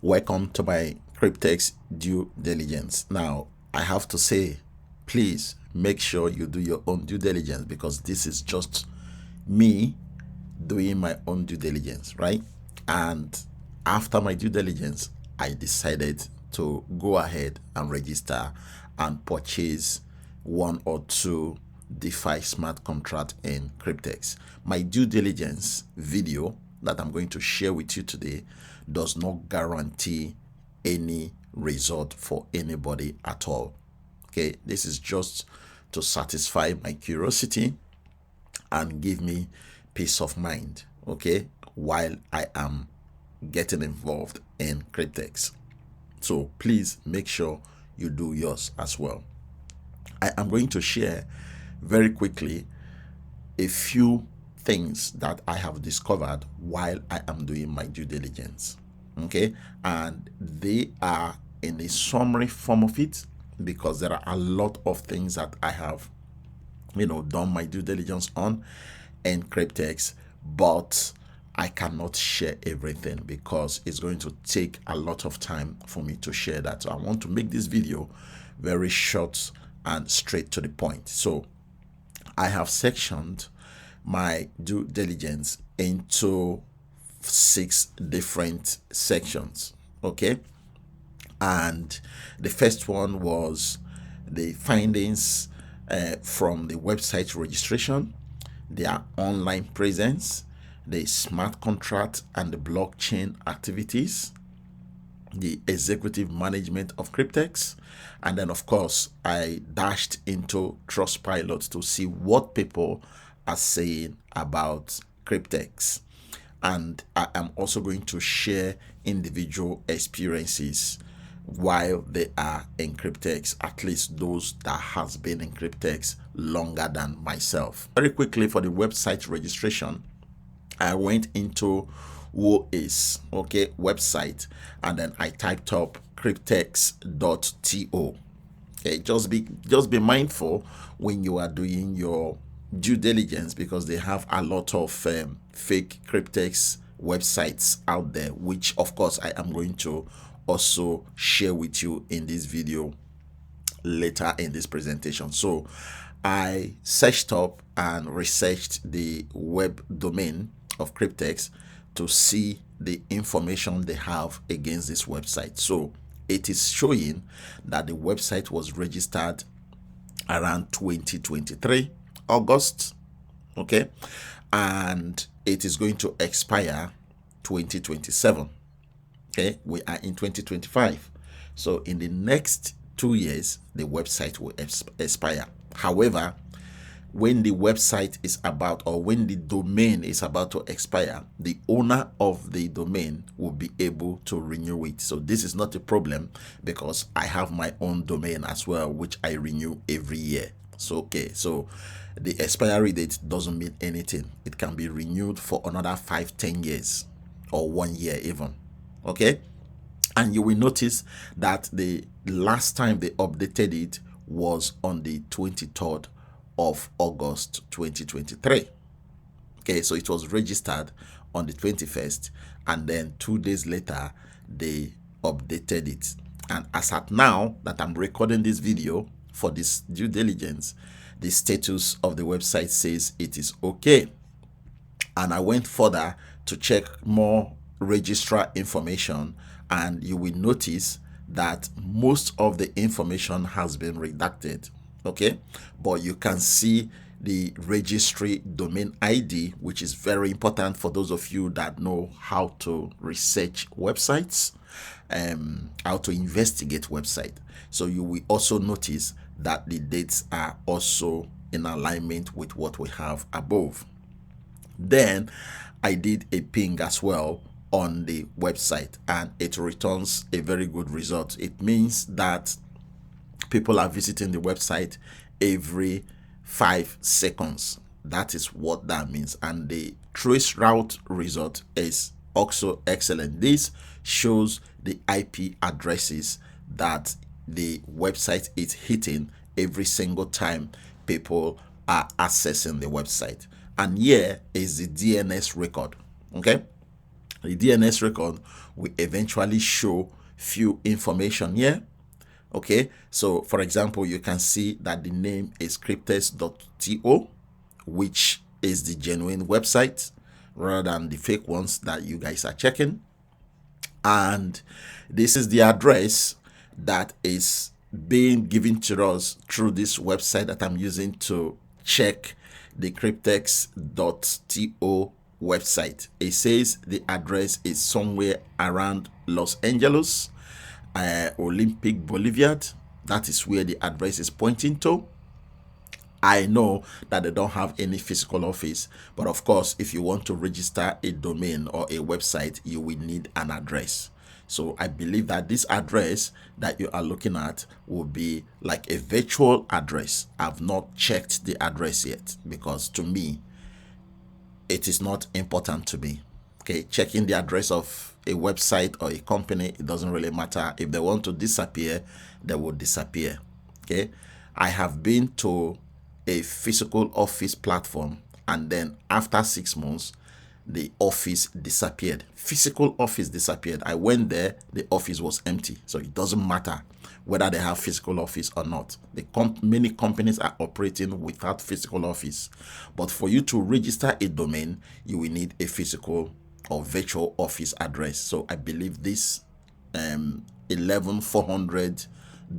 Welcome to my cryptex due diligence. Now, I have to say, please make sure you do your own due diligence, because this is just me doing my own due diligence, right? And after my due diligence, I decided to go ahead and register and purchase one or two DeFi smart contract in cryptex. My due diligence video that I'm going to share with you today does not guarantee any result for anybody at all. Okay, this is just to satisfy my curiosity and give me peace of mind, okay, while I am getting involved in cryptex. So please make sure you do yours as well. I am going to share very quickly a few things that I have discovered while I am doing my due diligence. Okay, and they are in a summary form of it, because there are a lot of things that I have, done my due diligence on in cryptex, but I cannot share everything because it's going to take a lot of time for me to share that. So I want to make this video very short and straight to the point. So I have sectioned my due diligence into 6 different sections, okay? And the first one was the findings from the website registration, their online presence, the smart contract and the blockchain activities, the executive management of cryptex, and then of course I dashed into Trustpilot to see what people are saying about cryptex. And I am also going to share individual experiences while they are in cryptex, at least those that has been in cryptex longer than myself. Very quickly, for the website registration, I went into website, and then I typed up cryptex.to. Okay, just be mindful when you are doing your due diligence, because they have a lot of fake cryptex websites out there, which of course I am going to also share with you in this video later in this presentation. So I searched up and researched the web domain of cryptex to see the information they have against this website. So it is showing that the website was registered around 2023 August, okay, and it is going to expire 2027. Okay, we are in 2025, so in the next 2 years the website will expire. However, when the website is about, or when the domain is about to expire, the owner of the domain will be able to renew it. So this is not a problem, because I have my own domain as well, which I renew every year. So okay, so the expiry date doesn't mean anything. It can be renewed for another 5-10 years, or 1 year even. Okay, and you will notice that the last time they updated it was on the 23rd of August 2023. Okay, so it was registered on the 21st, and then 2 days later they updated it. And as at now that I'm recording this video for this due diligence, the status of the website says it is okay. And I went further to check more registrar information, and you will notice that most of the information has been redacted. Okay, but you can see the registry domain ID, which is very important for those of you that know how to research websites, how to investigate website. So you will also notice that the dates are also in alignment with what we have above. Then I did a ping as well on the website, and it returns a very good result. It means that people are visiting the website every 5 seconds. That is what that means. And the trace route result is also excellent. This shows the IP addresses that the website is hitting every single time people are accessing the website. And here is the DNS record. Okay, The DNS record will eventually show few information here. Okay, so for example, you can see that the name is cryptex.to, which is the genuine website rather than the fake ones that you guys are checking. And this is the address that is being given to us through this website that I'm using to check the cryptex.to website. It says the address is somewhere around Los Angeles, Olympic Boulevard. That is where the address is pointing to. I know that they don't have any physical office, but of course, if you want to register a domain or a website, you will need an address. So I believe that this address that you are looking at will be like a virtual address. I've not checked the address yet because to me, it is not important to me. Okay, checking the address of a website or a company, it doesn't really matter. If they want to disappear, they will disappear. Okay, I have been to a physical office platform, and then after 6 months, the office disappeared. Physical office disappeared. I went there, the office was empty. So it doesn't matter whether they have physical office or not. Many companies are operating without physical office. But for you to register a domain, you will need a physical or virtual office address. So I believe this 11400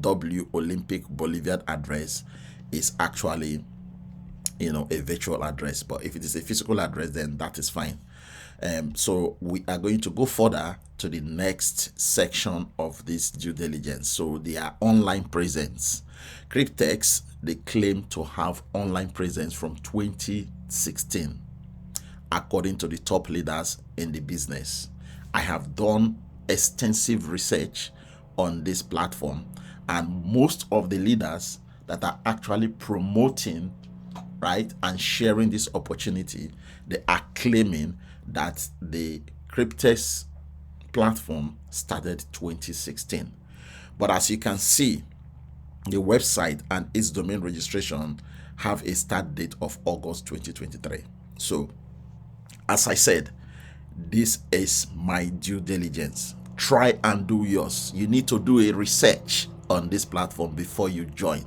W Olympic Boulevard address is actually a virtual address. But if it is a physical address, then that is fine. So we are going to go further to the next section of this due diligence. So their online presence. Cryptex, they claim to have online presence from 2016, according to the top leaders in the business. I have done extensive research on this platform, and most of the leaders that are actually promoting, right, and sharing this opportunity, they are claiming that the Cryptex platform started 2016. But as you can see, the website and its domain registration have a start date of August 2023. So, as I said, this is my due diligence. Try and do yours. You need to do a research on this platform before you join.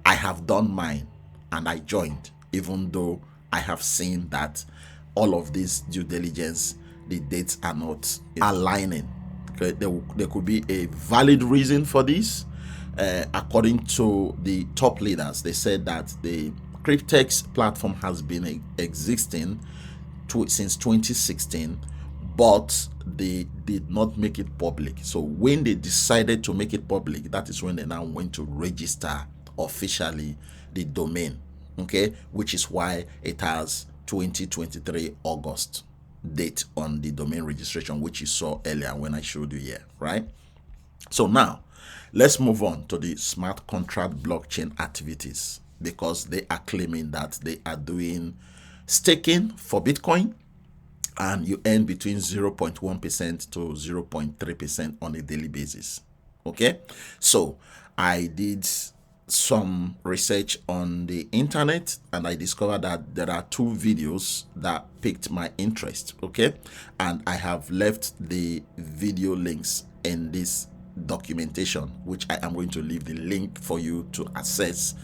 I have done mine and I joined, even though I have seen that all of this due diligence, the dates are not aligning. Okay? There could be a valid reason for this. According to the top leaders, they said that the Cryptex platform has been existing since 2016, but they did not make it public. So when they decided to make it public, that is when they now went to register officially the domain, okay, which is why it has 2023 August date on the domain registration, which you saw earlier when I showed you here, right? So now let's move on to the smart contract blockchain activities, because they are claiming that they are doing staking for Bitcoin, and you earn between 0.1% to 0.3% on a daily basis. Okay, so I did some research on the internet and I discovered that there are 2 videos that piqued my interest. Okay, and I have left the video links in this documentation, which I am going to leave the link for you to access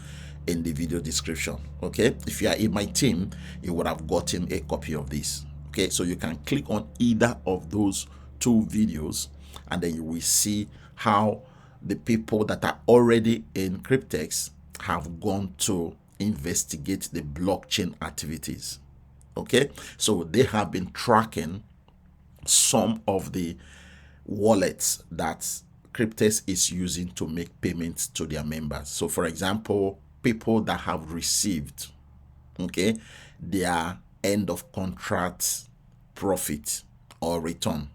in the video description. Okay, if you are in my team, you would have gotten a copy of this. Okay, so you can click on either of those 2 videos and then you will see how the people that are already in Cryptex have gone to investigate the blockchain activities. Okay, so they have been tracking some of the wallets that Cryptex is using to make payments to their members. So for example, people that have received, okay, their end of contract profit or return,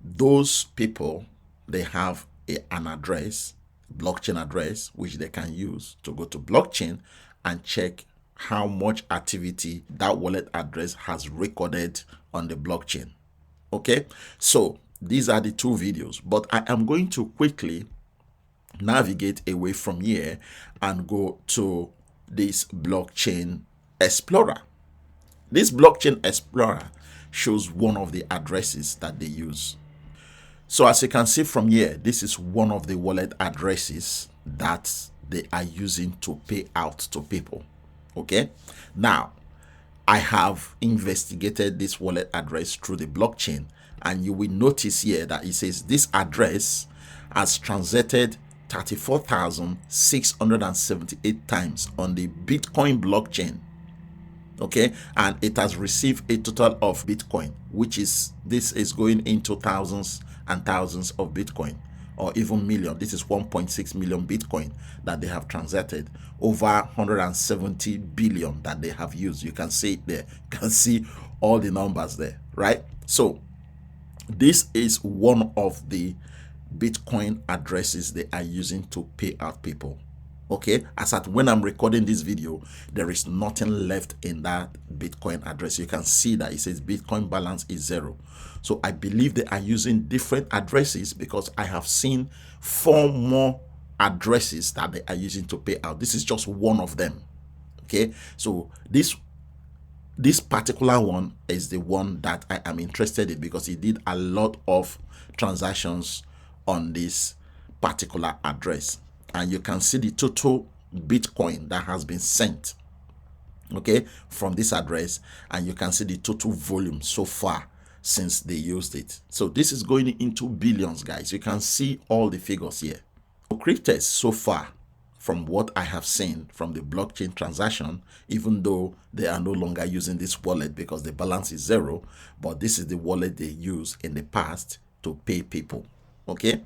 those people, they have an address, blockchain address, which they can use to go to blockchain and check how much activity that wallet address has recorded on the blockchain. Okay, so these are the 2 videos, but I am going to quickly navigate away from here and go to this blockchain explorer. This blockchain explorer shows one of the addresses that they use. So as you can see from here, this is one of the wallet addresses that they are using to pay out to people. Okay, now I have investigated this wallet address through the blockchain, and you will notice here that it says this address has transacted 34,678 times on the Bitcoin blockchain. Okay, and it has received a total of Bitcoin, which is, this is going into thousands and thousands of Bitcoin, or even million. This is 1.6 million Bitcoin that they have transacted, over 170 billion that they have used. You can see it there. You can see all the numbers there, right? So this is one of the Bitcoin addresses they are using to pay out people. Okay, as at when I'm recording this video, there is nothing left in that Bitcoin address. You can see that it says Bitcoin balance is 0. So I believe they are using different addresses, because I have seen 4 more addresses that they are using to pay out. This is just one of them. Okay, so this particular one is the one that I am interested in, because it did a lot of transactions on this particular address, and you can see the total Bitcoin that has been sent, okay, from this address, and you can see the total volume so far since they used it. So this is going into billions, guys. You can see all the figures here. So cryptex so far, from what I have seen from the blockchain transaction, even though they are no longer using this wallet because the balance is 0, but this is the wallet they used in the past to pay people. Okay,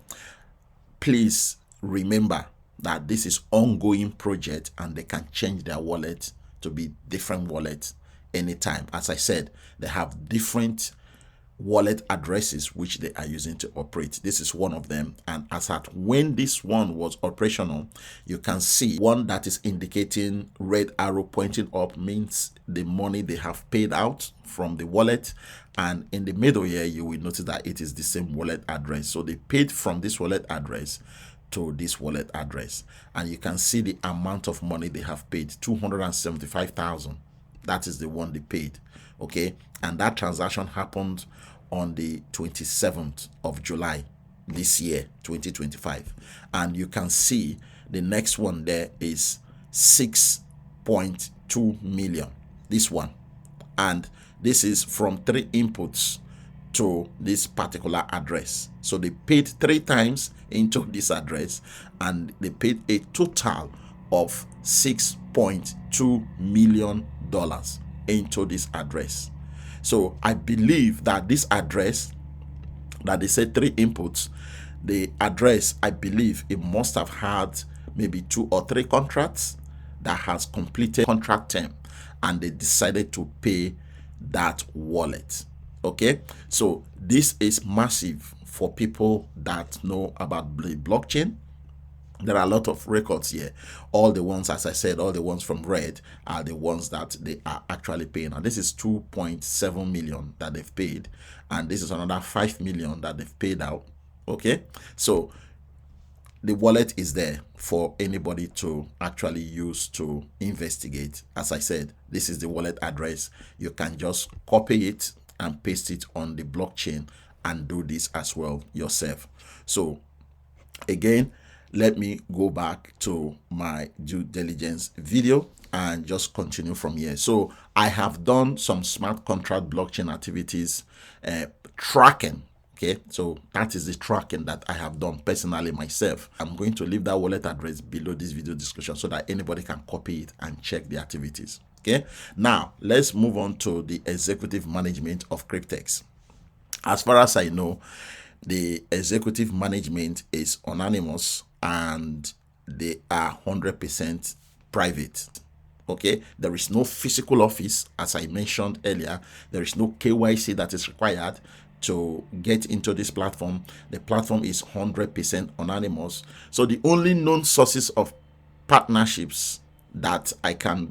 please remember that this is ongoing project, and they can change their wallet to be different wallets anytime. As I said, they have different wallet addresses which they are using to operate. This is one of them, and as at when this one was operational, you can see one that is indicating red arrow pointing up means the money they have paid out from the wallet, and in the middle here you will notice that it is the same wallet address. So they paid from this wallet address to this wallet address, and you can see the amount of money they have paid, 275,000. that is the one they paid. Okay, and that transaction happened on the 27th of July this year, 2025. And you can see the next one there is 6.2 million, this one, and this is from 3 inputs to this particular address. So they paid 3 times into this address, and they paid a total of $6.2 million into this address. So I believe that this address that they said 3 inputs, the address, I believe it must have had maybe 2 or 3 contracts that has completed contract term, and they decided to pay that wallet. Okay, so this is massive for people that know about the blockchain. There are a lot of records here. All the ones, as I said, all the ones from red are the ones that they are actually paying. And this is 2.7 million that they've paid, and this is another 5 million that they've paid out. Okay, so the wallet is there for anybody to actually use to investigate. As I said, this is the wallet address. You can just copy it and paste it on the blockchain and do this as well yourself. So again, let me go back to my due diligence video and just continue from here. So I have done some smart contract blockchain activities tracking. Okay, so that is the tracking that I have done personally myself. I'm going to leave that wallet address below this video description so that anybody can copy it and check the activities. Okay, now let's move on to the executive management of cryptex. As far as I know, the executive management is anonymous and they are 100% private. Okay, there is no physical office. As I mentioned earlier, there is no KYC that is required to get into this platform. The platform is 100% anonymous. So the only known sources of partnerships that I cannot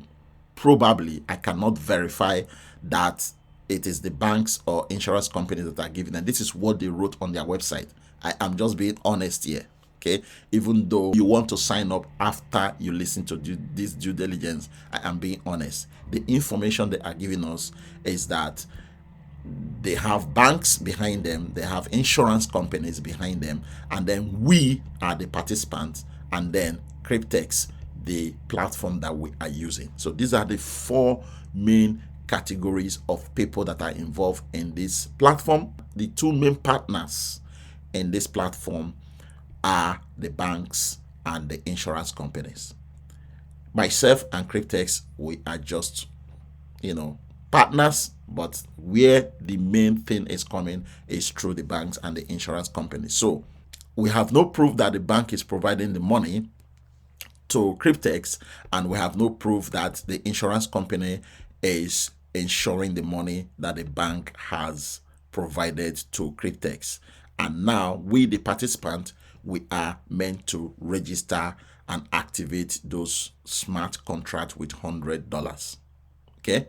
verify that it is the banks or insurance companies that are giving them. This is what they wrote on their website. I am just being honest here. Okay, even though you want to sign up after you listen to this due diligence, I am being honest. The information they are giving us is that They have banks behind them, they have insurance companies behind them, and then we are the participants, and then Cryptex, the platform that we are using. So these are the four main categories of people that are involved in this platform. The two main partners in this platform are the banks and the insurance companies. Myself and Cryptex, we are just, partners, but where the main thing is coming is through the banks and the insurance companies. So we have no proof that the bank is providing the money to Cryptex, and we have no proof that the insurance company is insuring the money that the bank has provided to Cryptex. And now we, the participant, we are meant to register and activate those smart contracts with $100. Okay,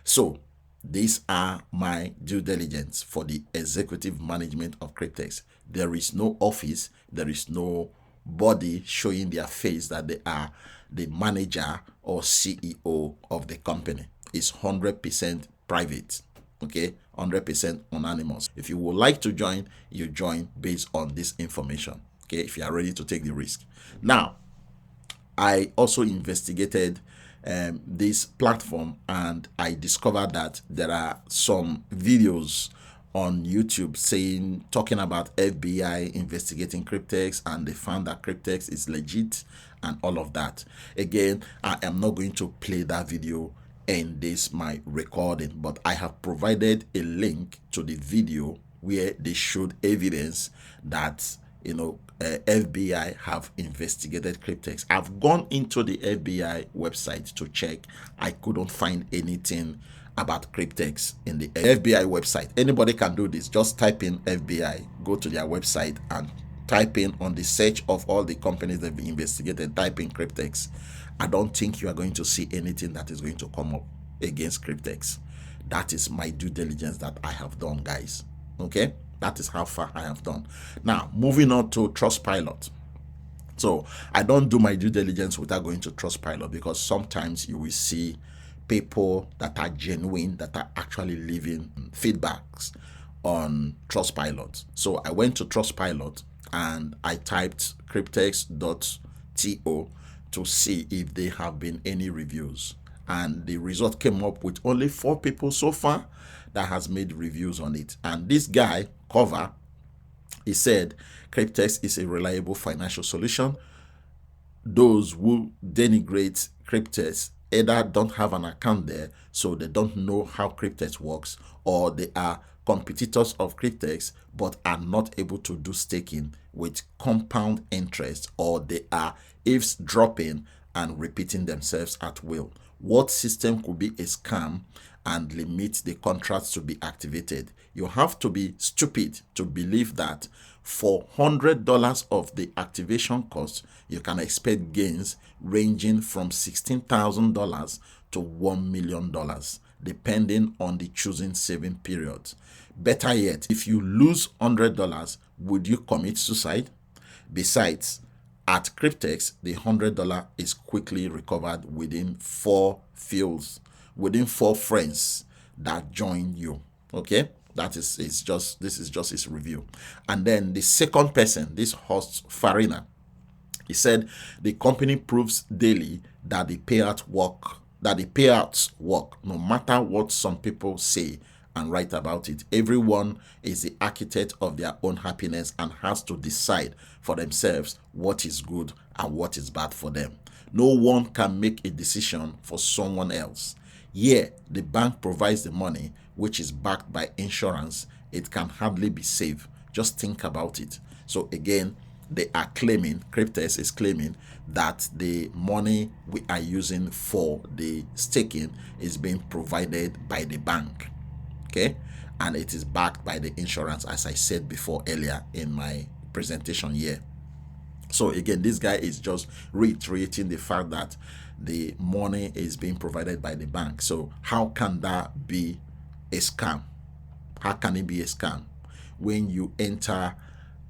so these are my due diligence for the executive management of Cryptex. There is no office, there is no body showing their face that they are the manager or CEO of the company. It's 100% private. Okay, 100% anonymous. If you would like to join, you join based on this information. Okay, if you are ready to take the risk. Now, I also investigated this platform, and I discovered that there are some videos on YouTube talking about FBI investigating Cryptex, and they found that Cryptex is legit and all of that. Again, I am not going to play that video in this my recording, but I have provided a link to the video where they showed evidence that FBI have investigated Cryptex. I've gone into the FBI website to check. I couldn't find anything about Cryptex in the FBI website. Anybody can do this. Just type in FBI, go to their website, and type in on the search of all the companies that have been investigated, type in Cryptex. I don't think you are going to see anything that is going to come up against Cryptex. That is my due diligence that I have done, guys. Okay, that is how far I have done. Now, moving on to Trustpilot. So I don't do my due diligence without going to Trustpilot, because sometimes you will see people that are genuine, that are actually leaving feedbacks on Trustpilot. So I went to Trustpilot and I typed cryptex.to to see if there have been any reviews. And the result came up with only 4 people so far that has made reviews on it. And this guy, Cover, he said, Cryptex is a reliable financial solution. Those who denigrate Cryptex either don't have an account there, so they don't know how Cryptex works, or they are competitors of Cryptex but are not able to do staking with compound interest, or they are eavesdropping and repeating themselves at will. What system could be a scam and limit the contracts to be activated? You have to be stupid to believe that for $100 of the activation cost, you can expect gains ranging from $16,000 to $1 million, depending on the chosen saving period. Better yet, if you lose $100, would you commit suicide? Besides, at Cryptex, the $100 is quickly recovered within 4 friends that join you. Okay, this is just his review. And then the second person, this host Farina, he said the company proves daily that the payouts work, no matter what some people say and write about it. Everyone is the architect of their own happiness and has to decide for themselves what is good and what is bad for them. No one can make a decision for someone else. Yeah, the bank provides the money, which is backed by insurance. It can hardly be safe. Just think about it. So again, they are claiming, Cryptex is claiming, that the money we are using for the staking is being provided by the bank. Okay, and it is backed by the insurance, as I said before earlier in my presentation here. So again, this guy is just reiterating the fact that the money is being provided by the bank. So how can that be a scam? How can it be a scam when you enter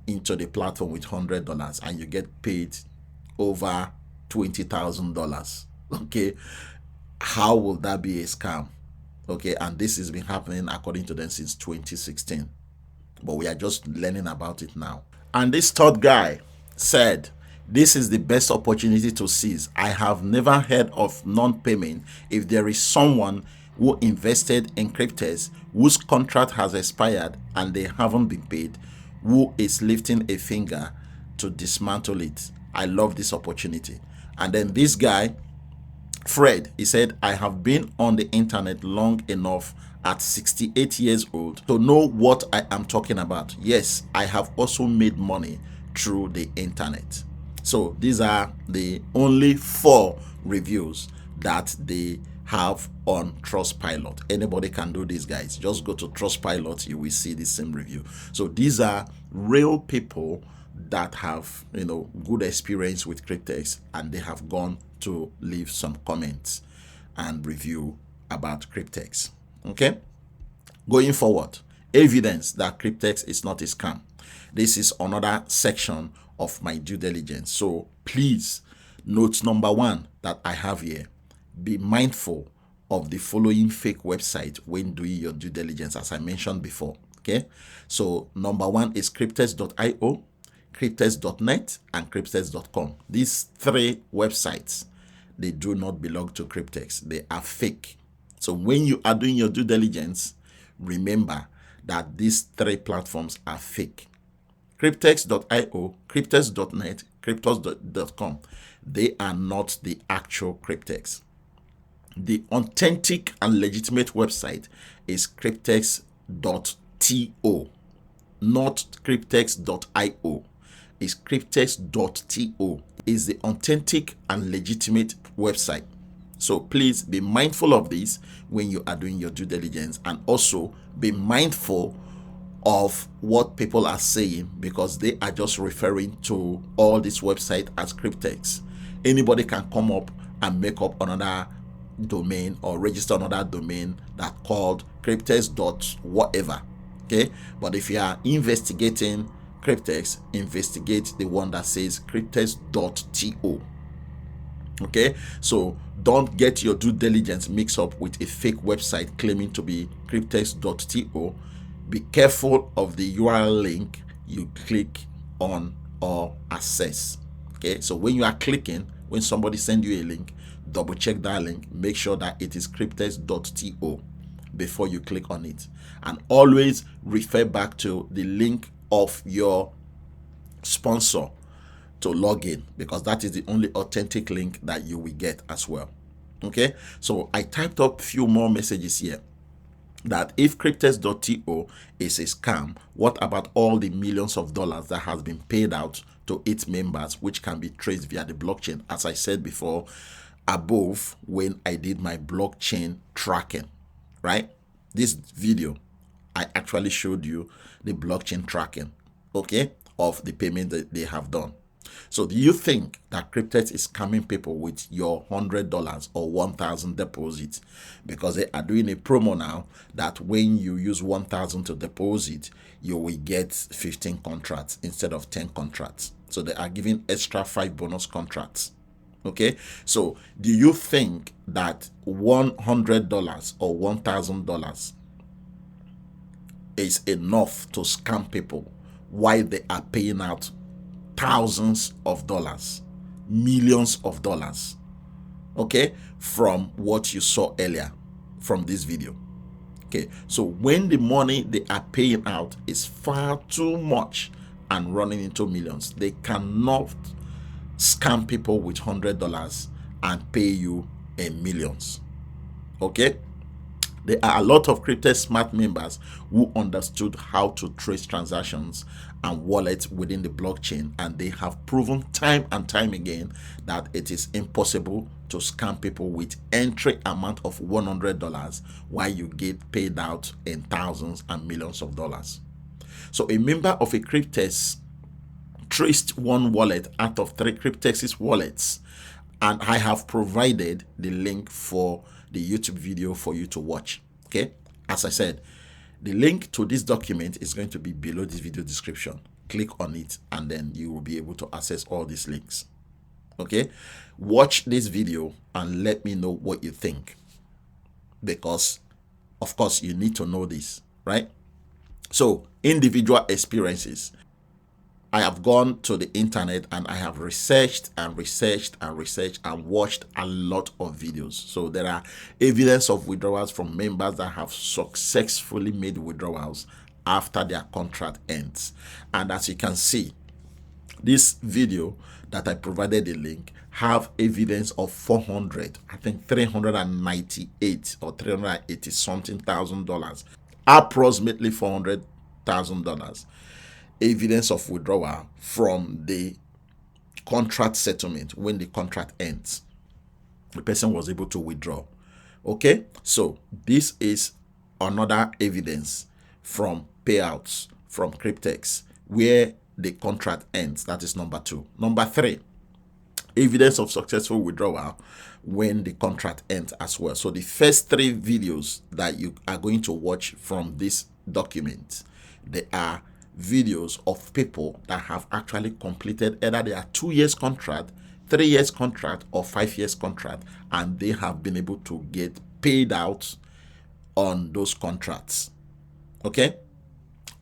into the platform with $100 and you get paid over $20,000? Okay, how will that be a scam? Okay, and this has been happening according to them since 2016, but we are just learning about it now. And this third guy said, this is the best opportunity to seize. I have never heard of non-payment. If there is someone who invested in cryptos whose contract has expired and they haven't been paid, who is lifting a finger to dismantle it? I love this opportunity. And then this guy, Fred, he said, I have been on the internet long enough at 68 years old to know what I am talking about. Yes, I have also made money through the internet. So these are the only 4 reviews that they have on Trustpilot. Anybody can do this, guys. Just go to Trustpilot, you will see the same review. So these are real people that have, good experience with cryptex, and they have gone to leave some comments and review about cryptex. Okay, going forward, evidence that cryptex is not a scam. This is another section of my due diligence. So please note number 1 that I have here: be mindful of the following fake website when doing your due diligence, as I mentioned before. Okay, so number 1 is cryptex.io, cryptex.net, and cryptex.com. These 3 websites, they do not belong to cryptex. They are fake. So when you are doing your due diligence, remember that these 3 platforms are fake. Cryptex.io, cryptex.net, cryptex.com, they are not the actual cryptex. The authentic and legitimate website is cryptex.to, not cryptex.io. It's cryptex.to is the authentic and legitimate website. So please be mindful of this when you are doing your due diligence, and also be mindful of what people are saying, because they are just referring to all this website as cryptex. Anybody can come up and make up another domain or register another domain that called cryptex. Whatever. Okay, but if you are investigating cryptex, investigate the one that says cryptex.to. Okay, so don't get your due diligence mixed up with a fake website claiming to be cryptex.to. Be careful of the URL link you click on or access. Okay, so when you are clicking, when somebody send you a link, double check that link, make sure that it is cryptex.to before you click on it, and always refer back to the link of your sponsor to log in, because that is the only authentic link that you will get as well. Okay, so I typed up a few more messages here that if cryptex.to is a scam, what about all the millions of dollars that has been paid out to its members, which can be traced via the blockchain, as I said before above when I did my blockchain tracking, right? This video, I actually showed you the blockchain tracking, okay, of the payment that they have done. So do you think that cryptex is scamming people with your $100 or 1,000 deposit? Because they are doing a promo now that when you use 1,000 to deposit, you will get 15 contracts instead of 10 contracts. So they are giving extra 5 bonus contracts. Okay, so do you think that $100 or $1,000 is enough to scam people while they are paying out thousands of dollars, millions of dollars, okay, from what you saw earlier from this video? Okay, so when the money they are paying out is far too much and running into millions, they cannot scam people with $100 and pay you in millions. Okay, there are a lot of cryptex smart members who understood how to trace transactions and wallets within the blockchain, and they have proven time and time again that it is impossible to scam people with entry amount of $100 while you get paid out in thousands and millions of dollars. So a member of a cryptex traced one wallet out of 3 cryptex's wallets, and I have provided the link for the YouTube video for you to watch. Okay, as I said, the link to this document is going to be below this video description. Click on it and then you will be able to access all these links. Okay, watch this video and let me know what you think, because Of course, you need to know this, right? So individual experiences. I have gone to the internet and I have researched and researched and researched and watched a lot of videos. So there are evidence of withdrawals from members that have successfully made withdrawals after their contract ends. And as you can see, this video that I provided a link have evidence of 400, I think 398 or 380 something thousand dollars, approximately $400,000 evidence of withdrawal from the contract settlement. When the contract ends, the person was able to withdraw. Okay, so this is another evidence from payouts from cryptex where the contract ends. That is number 2. Number 3, evidence of successful withdrawal when the contract ends as well. So the first 3 videos that you are going to watch from this document, they are videos of people that have actually completed either their 2 years contract, 3 years contract, or 5 years contract, and they have been able to get paid out on those contracts. Okay,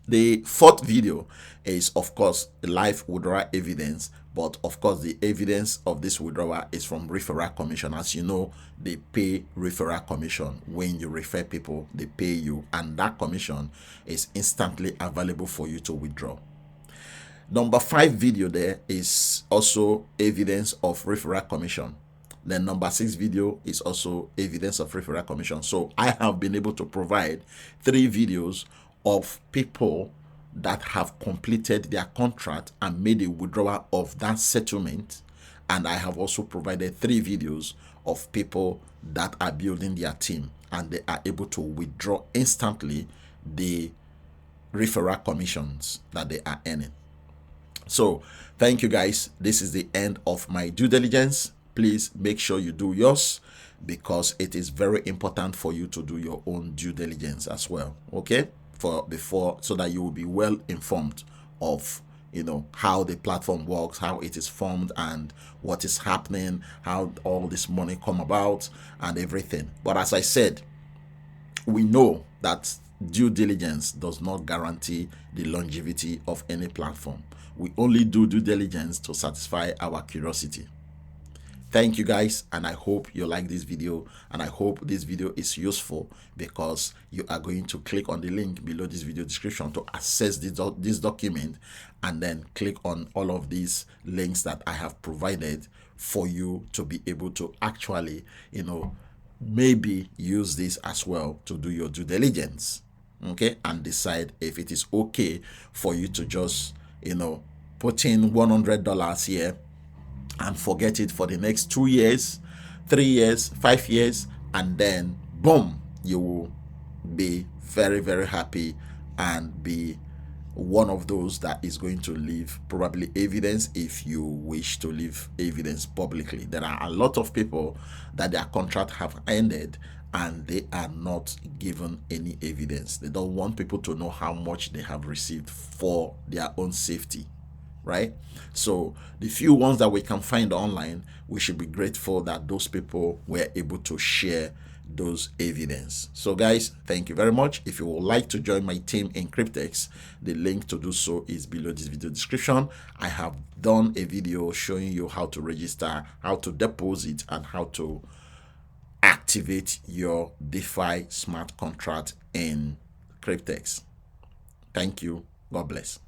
the 4th video is, of course, live withdrawal evidence, but of course the evidence of this withdrawal is from referral commission. As you know, they pay referral commission. When you refer people, they pay you, and that commission is instantly available for you to withdraw. Number 5 video there is also evidence of referral commission. Then number 6 video is also evidence of referral commission. So I have been able to provide 3 videos of people that have completed their contract and made a withdrawal of that settlement. And I have also provided 3 videos of people that are building their team and they are able to withdraw instantly the referral commissions that they are earning. So thank you guys. This is the end of my due diligence. Please make sure you do yours, because it is very important for you to do your own due diligence as well. Okay, so that you will be well informed of how the platform works, how it is formed, and what is happening, how all this money come about and everything. But as I said, we know that due diligence does not guarantee the longevity of any platform. We only do due diligence to satisfy our curiosity. Thank you guys, and I hope you like this video, and I hope this video is useful, because you are going to click on the link below this video description to access this document, and then click on all of these links that I have provided for you to be able to actually maybe use this as well to do your due diligence, okay, and decide if it is okay for you to just put in $100 here and forget it for the next 2 years, 3 years, 5 years, and then boom, you will be very, very happy and be one of those that is going to leave probably evidence if you wish to leave evidence publicly. There are a lot of people that their contract have ended and they are not given any evidence. They don't want people to know how much they have received for their own safety, right? So the few ones that we can find online, we should be grateful that those people were able to share those evidence. So guys, thank you very much. If you would like to join my team in cryptex, the link to do so is below this video description. I have done a video showing you how to register, how to deposit, and how to activate your DeFi smart contract in cryptex. Thank you. God bless.